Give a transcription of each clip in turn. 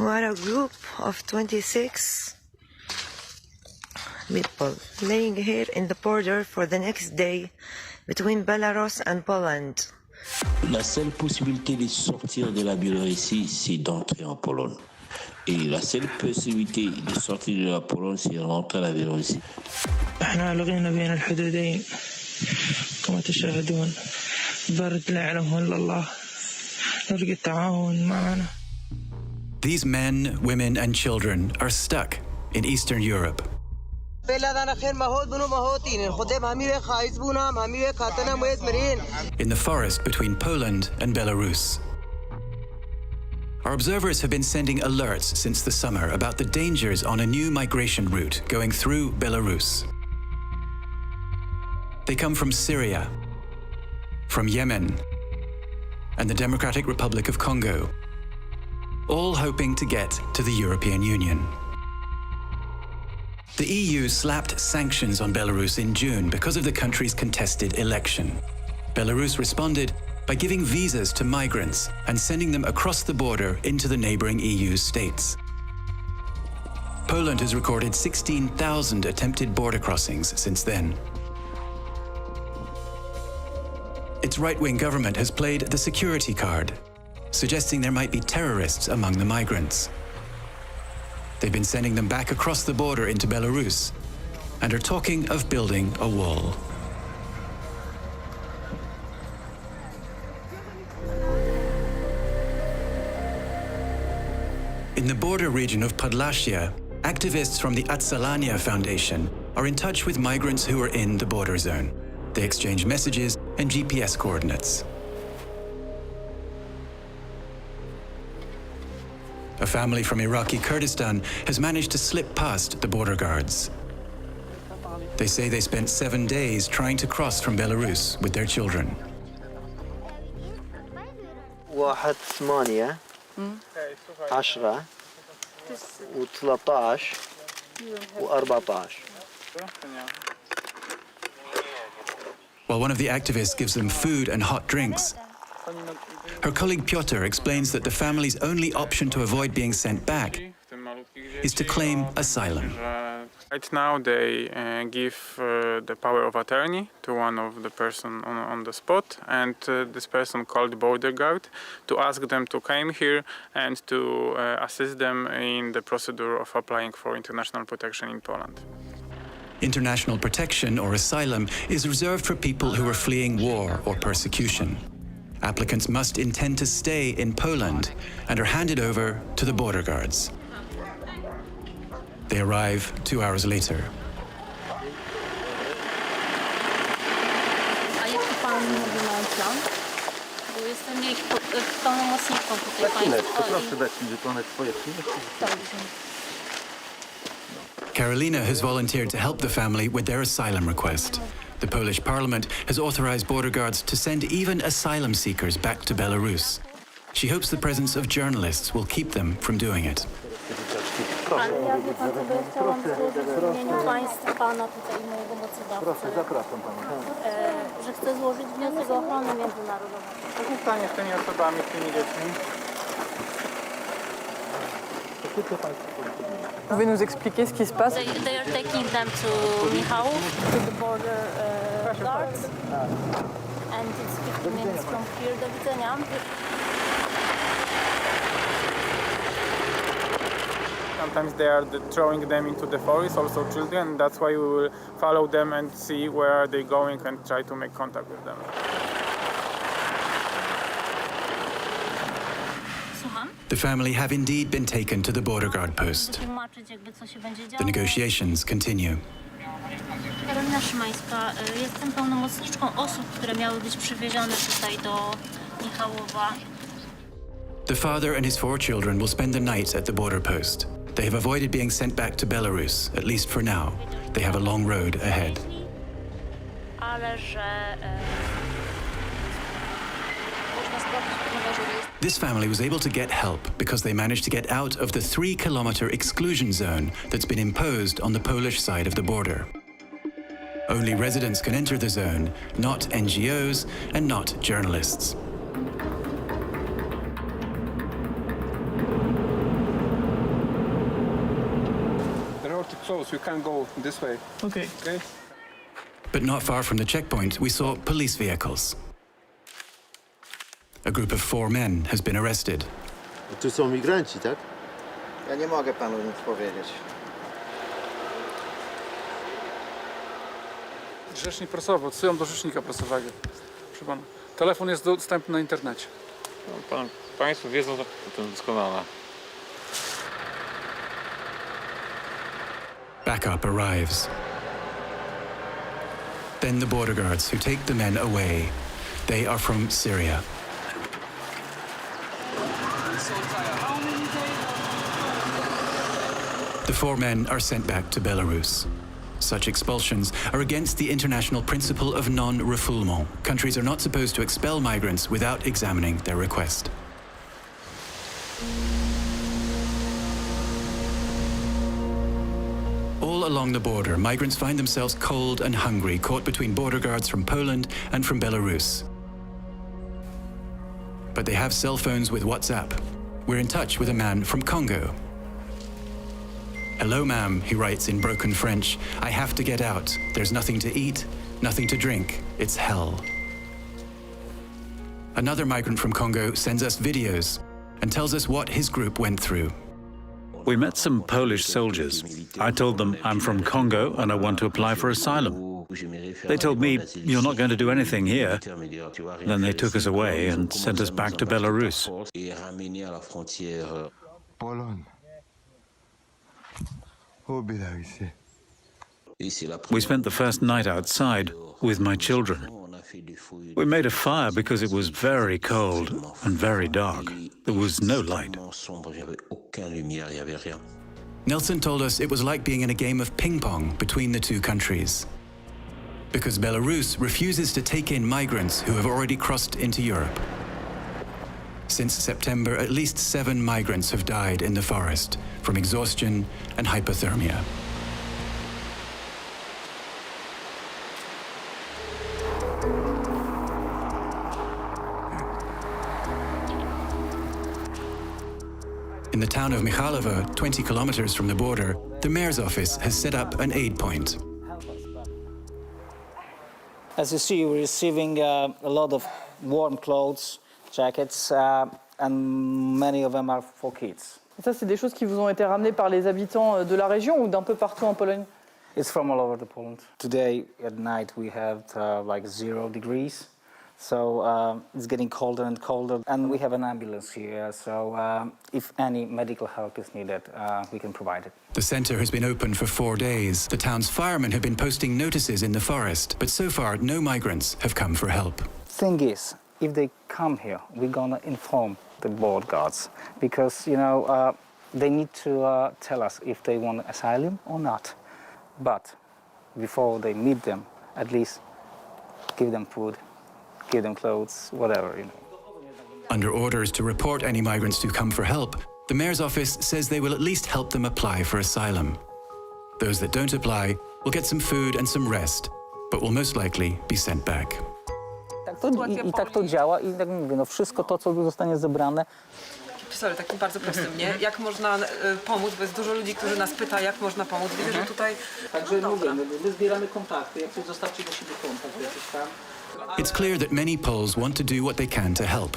We are a group of 26 people laying here in the border for the next day between Belarus and Poland. La seule possibilité de sortir de la Biélorussie, c'est d'entrer en Pologne. Et la seule possibilité de sortir de la Pologne, c'est de rentrer à la Biélorussie. احنا لغينا بين الحدودين كما تشاهدون. برد لا يعلمه إلا الله. نرجو التعاون معنا. These men, women and children are stuck in Eastern Europe. In the forest between Poland and Belarus. Our observers have been sending alerts since the summer about the dangers on a new migration route going through Belarus. They come from Syria, from Yemen, and the Democratic Republic of Congo, all hoping to get to the European Union. The EU slapped sanctions on Belarus in June because of the country's contested election. Belarus responded by giving visas to migrants and sending them across the border into the neighboring EU states. Poland has recorded 16,000 attempted border crossings since then. Its right-wing government has played the security card, suggesting there might be terrorists among the migrants. They've been sending them back across the border into Belarus and are talking of building a wall. In the border region of Podlasia, activists from the Atsalania Foundation are in touch with migrants who are in the border zone. They exchange messages and GPS coordinates. A family from Iraqi Kurdistan has managed to slip past the border guards. They say they spent 7 days trying to cross from Belarus with their children. 1-8 10 و13 و14. While one of the activists gives them food and hot drinks, her colleague Piotr explains that the family's only option to avoid being sent back is to claim asylum. Right now they give the power of attorney to one of the person on the spot, and this person called border guard to ask them to come here and to assist them in the procedure of applying for international protection in Poland. International protection or asylum is reserved for people who are fleeing war or persecution. Applicants must intend to stay in Poland and are handed over to the border guards. They arrive 2 hours later. KAROLINA has volunteered to help the family with their asylum request. The Polish parliament has authorized border guards to send even asylum seekers back to Belarus. She hopes the presence of journalists will keep them from doing it. Pouvez nous expliquer ce qui se passe? They are taking them to Michałów, to the border guards, and it's 50 minutes from here. Do widzenia. Sometimes they are throwing them into the forest, also children. That's why we will follow them and see where are they going and try to make contact with them. The family have indeed been taken to the border guard post. The negotiations continue. Karolina Szymańska, jestem pełnomocniczką osób, które miały być przywiezione tutaj do Michałowa. The father and his 4 children will spend the night at the border post. They have avoided being sent back to Belarus, at least for now. They have a long road ahead. Ale że This family was able to get help because they managed to get out of the 3-kilometer exclusion zone that's been imposed on the Polish side of the border. Only residents can enter the zone, not NGOs and not journalists. to close. We can't go this way. Okay. Okay? But not far from the checkpoint, we saw police vehicles. A group of 4 men has been arrested. Tu są migranci, tak? Ja nie mogę panu nic powiedzieć. Rzecznik prasowy, odsyłam do rzecznika prasowego. Proszę pana, telefon jest dostępny na internecie. Państwo wiedzą o tym doskonale. Backup arrives. Then the border guards who take the men away. They are from Syria. The 4 men are sent back to Belarus. Such expulsions are against the international principle of non-refoulement. Countries are not supposed to expel migrants without examining their request. All along the border, migrants find themselves cold and hungry, caught between border guards from Poland and from Belarus. But they have cell phones with WhatsApp. We're in touch with a man from Congo. "Hello, ma'am," he writes in broken French. "I have to get out. There's nothing to eat, nothing to drink. It's hell." Another migrant from Congo sends us videos and tells us what his group went through. We met some Polish soldiers. I told them I'm from Congo and I want to apply for asylum. They told me, "You're not going to do anything here." Then they took us away and sent us back to Belarus. Poland. We spent the first night outside with my children. We made a fire because it was very cold and very dark. There was no light. Nelson told us it was like being in a game of ping-pong between the 2 countries. Because Belarus refuses to take in migrants who have already crossed into Europe. Since September, at least 7 migrants have died in the forest from exhaustion and hypothermia. In the town of Michalovo, 20 kilometers from the border, the mayor's office has set up an aid point. As you see, we're receiving a lot of warm clothes, jackets, and many of them are for kids. Et ça, c'est des choses qui vous ont été ramenées par les habitants de la région ou d'un peu partout en Pologne? It's from all over the Poland. Today at night we have like 0 degrees, so it's getting colder and colder. And we have an ambulance here, so if any medical help is needed, we can provide it. The center has been open for 4 days. The town's firemen have been posting notices in the forest, but so far no migrants have come for help. Thing is, if they come here, we're gonna inform the border guards because, you know, they need to tell us if they want asylum or not. But before they meet them, at least give them food, give them clothes, whatever, you know. Under orders to report any migrants who come for help, the mayor's office says they will at least help them apply for asylum. Those that don't apply will get some food and some rest, but will most likely be sent back. I tak to działa i tak mówię, no wszystko to, co zostanie zebrane. Sorry, takim bardzo prostym, nie? Jak można pomóc, bo jest dużo ludzi, którzy nas pyta, jak można pomóc. Widzę, że tutaj... Także mówię, my zbieramy kontakty, jak coś zostawcie do siebie kontakt jakiś tam. It's clear that many Poles want to do what they can to help.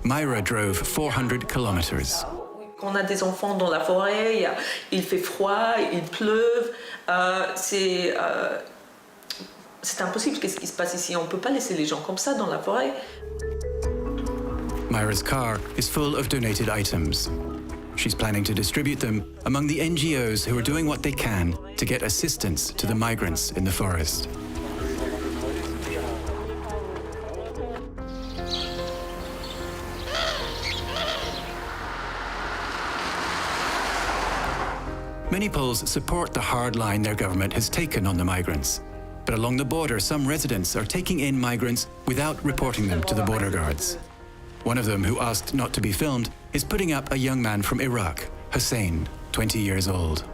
MAYRA drove 400 kilometers. On a des enfants dans la forêt, il fait froid, il pleuve, c'est impossible. Qu'est-ce qui se passe ici? On ne peut pas laisser les gens comme ça dans la forêt. MAYRA's car is full of donated items. She's planning to distribute them among the NGOs who are doing what they can to get assistance to the migrants in the forest. Many Poles support the hard line their government has taken on the migrants. But along the border, some residents are taking in migrants without reporting them to the border guards. One of them, who asked not to be filmed, is putting up a young man from Iraq, Hussein, 20 years old.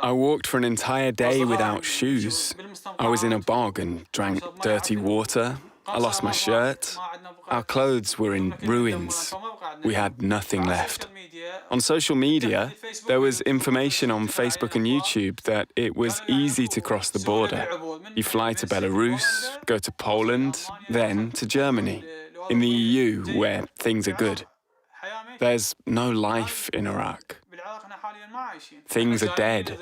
I walked for an entire day without shoes. I was in a bog and drank dirty water. I lost my shirt. Our clothes were in ruins. We had nothing left. On social media, there was information on Facebook and YouTube that it was easy to cross the border. You fly to Belarus, go to Poland, then to Germany, in the EU, where things are good. There's no life in Iraq. Things are dead.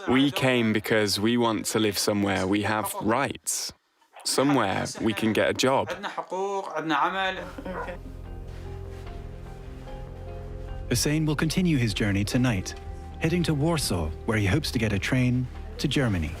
We came because we want to live somewhere we have rights, somewhere we can get a job. Hussein will continue his journey tonight, heading to Warsaw, where he hopes to get a train to Germany.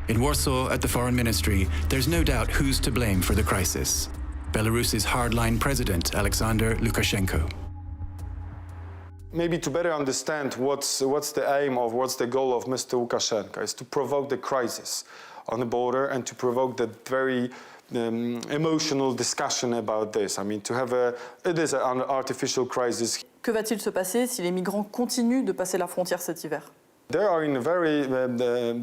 In Warsaw, at the Foreign Ministry, there's no doubt who's to blame for the crisis. Belarus's hardline president, Alexander Lukashenko. Maybe to better understand what's the aim of, what's the goal of Mr. Lukashenko is to provoke the crisis on the border and to provoke that very emotional discussion about this. I mean, it is an artificial crisis. Que va-t-il se passer si les migrants continuent de passer la frontière cet hiver? They are in a very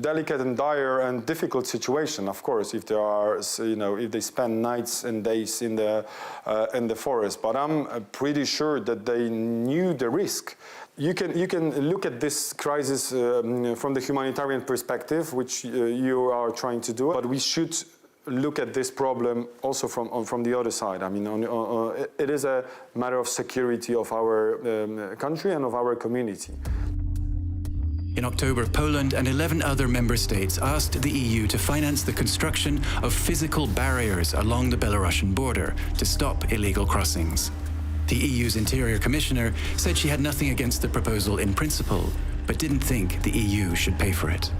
delicate and dire and difficult situation, of course, if if they spend nights and days in the forest. But I'm pretty sure that they knew the risk. You can look at this crisis from the humanitarian perspective, which you are trying to do, but we should look at this problem also from the other side. I mean, it is a matter of security of our country and of our community. In October, Poland and 11 other member states asked the EU to finance the construction of physical barriers along the Belarusian border to stop illegal crossings. The EU's Interior Commissioner said she had nothing against the proposal in principle, but didn't think the EU should pay for it.